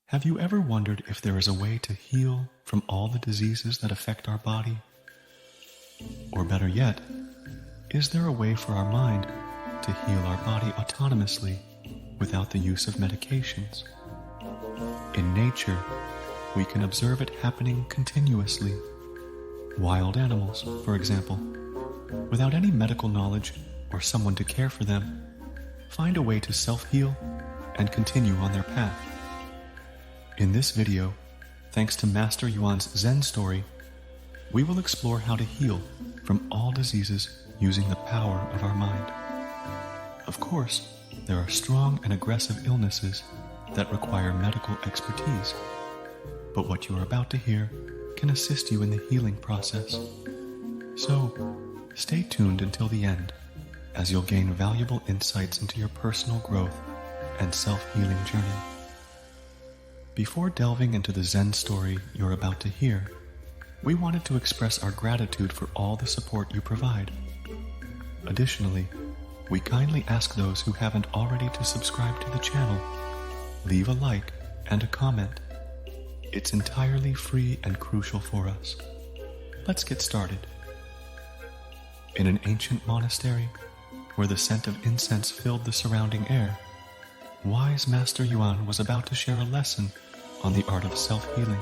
Have you ever wondered if there is a way to heal from all the diseases that affect our body? Or better yet, is there a way for our mind to heal our body autonomously without the use of medications? In nature, we can observe it happening continuously. Wild animals, for example, without any medical knowledge or someone to care for them, find a way to self-heal and continue on their path. In this video, thanks to Master Yuan's Zen story, we will explore how to heal from all diseases using the power of our mind. Of course, there are strong and aggressive illnesses that require medical expertise, but what you are about to hear can assist you in the healing process. So, stay tuned until the end, as you'll gain valuable insights into your personal growth and self-healing journey. Before delving into the Zen story you're about to hear, we wanted to express our gratitude for all the support you provide. Additionally, we kindly ask those who haven't already to subscribe to the channel, leave a like and a comment. It's entirely free and crucial for us. Let's get started. In an ancient monastery, where the scent of incense filled the surrounding air, wise Master Yuan was about to share a lesson on the art of self-healing.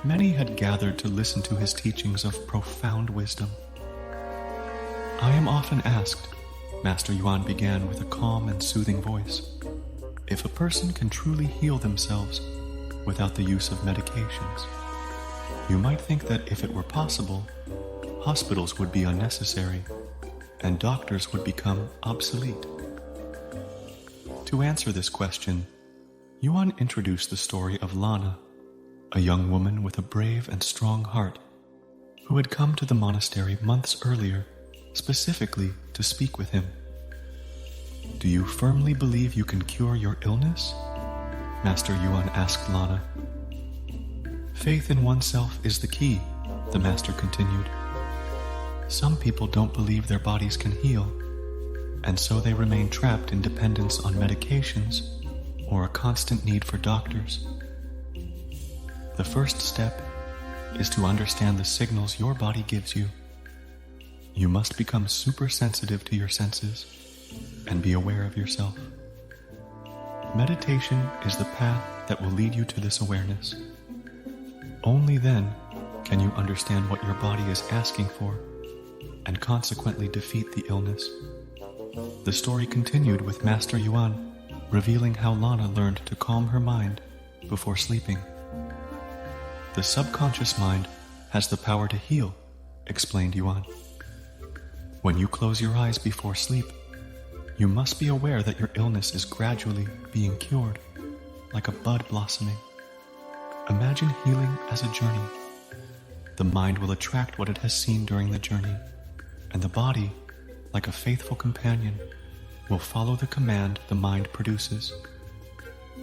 Many had gathered to listen to his teachings of profound wisdom. I am often asked, Master Yuan began with a calm and soothing voice, if a person can truly heal themselves without the use of medications. You might think that if it were possible, hospitals would be unnecessary and doctors would become obsolete. To answer this question, Yuan introduced the story of Lana, a young woman with a brave and strong heart, who had come to the monastery months earlier, specifically to speak with him. Do you firmly believe you can cure your illness? Master Yuan asked Lana. Faith in oneself is the key, the master continued. Some people don't believe their bodies can heal, and so they remain trapped in dependence on medications or a constant need for doctors. The first step is to understand the signals your body gives you. You must become super sensitive to your senses and be aware of yourself. Meditation is the path that will lead you to this awareness. Only then can you understand what your body is asking for and consequently defeat the illness. The story continued with Master Yuan revealing how Lana learned to calm her mind before sleeping. The subconscious mind has the power to heal, explained Yuan. When you close your eyes before sleep, you must be aware that your illness is gradually being cured, like a bud blossoming. Imagine healing as a journey. The mind will attract what it has seen during the journey, and the body, like a faithful companion, will follow the command the mind produces.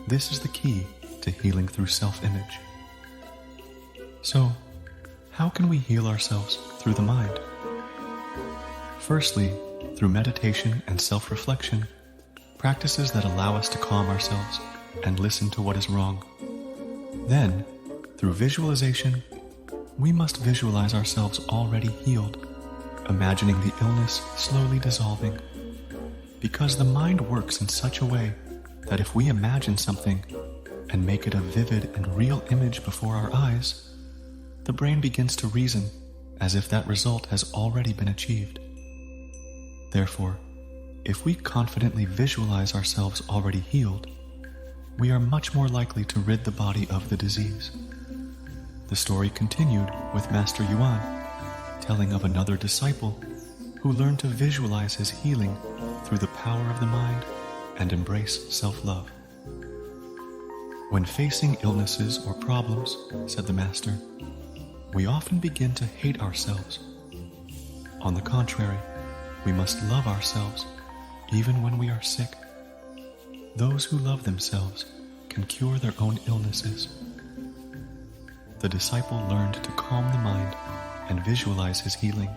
This is the key to healing through self-image. So, how can we heal ourselves through the mind? Firstly, through meditation and self-reflection, practices that allow us to calm ourselves and listen to what is wrong. Then, through visualization, we must visualize ourselves already healed, imagining the illness slowly dissolving. Because the mind works in such a way that if we imagine something and make it a vivid and real image before our eyes, the brain begins to reason as if that result has already been achieved. Therefore, if we confidently visualize ourselves already healed, we are much more likely to rid the body of the disease. The story continued with Master Yuan telling of another disciple who learned to visualize his healing through the power of the mind and embrace self-love. When facing illnesses or problems, said the master, we often begin to hate ourselves. On the contrary, we must love ourselves even when we are sick. Those who love themselves can cure their own illnesses. The disciple learned to calm the mind and visualize his healing.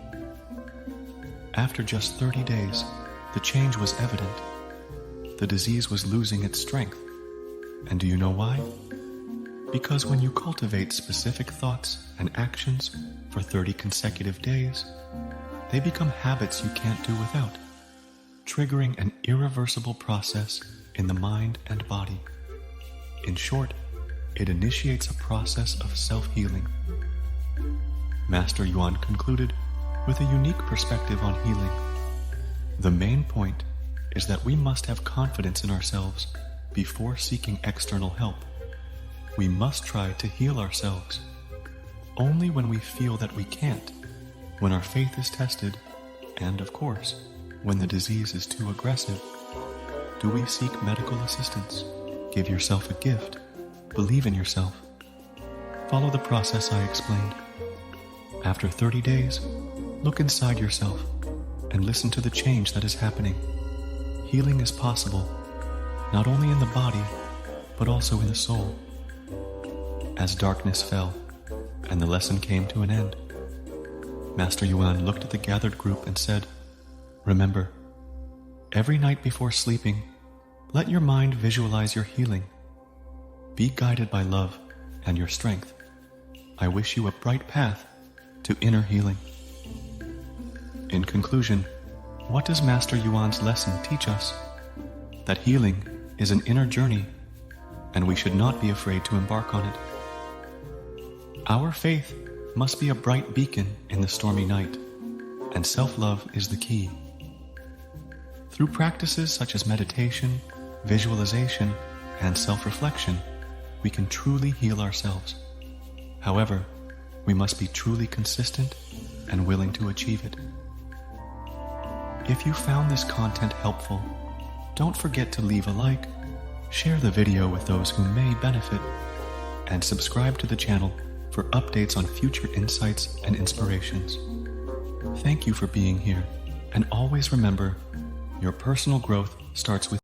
After just 30 days, the change was evident. The disease was losing its strength, And do you know why? Because when you cultivate specific thoughts and actions for 30 consecutive days, they become habits you can't do without, triggering an irreversible process in the mind and body. In short, it initiates a process of self-healing. Master Yuan concluded with a unique perspective on healing. The main point is that we must have confidence in ourselves before seeking external help. We must try to heal ourselves. Only when we feel that we can't, when our faith is tested, and of course, when the disease is too aggressive, do we seek medical assistance. Give yourself a gift. Believe in yourself. Follow the process I explained. After 30 days, look inside yourself and listen to the change that is happening. Healing is possible, not only in the body, but also in the soul. As darkness fell, and the lesson came to an end, Master Yuan looked at the gathered group and said, "Remember, every night before sleeping, let your mind visualize your healing. Be guided by love and your strength. I wish you a bright path to inner healing." In conclusion, what does Master Yuan's lesson teach us? That healing is an inner journey, and we should not be afraid to embark on it. Our faith must be a bright beacon in the stormy night, and self-love is the key. Through practices such as meditation, visualization, and self-reflection, we can truly heal ourselves. However, we must be truly consistent and willing to achieve it. If you found this content helpful, don't forget to leave a like, share the video with those who may benefit, and subscribe to the channel for updates on future insights and inspirations. Thank you for being here, and always remember, your personal growth starts with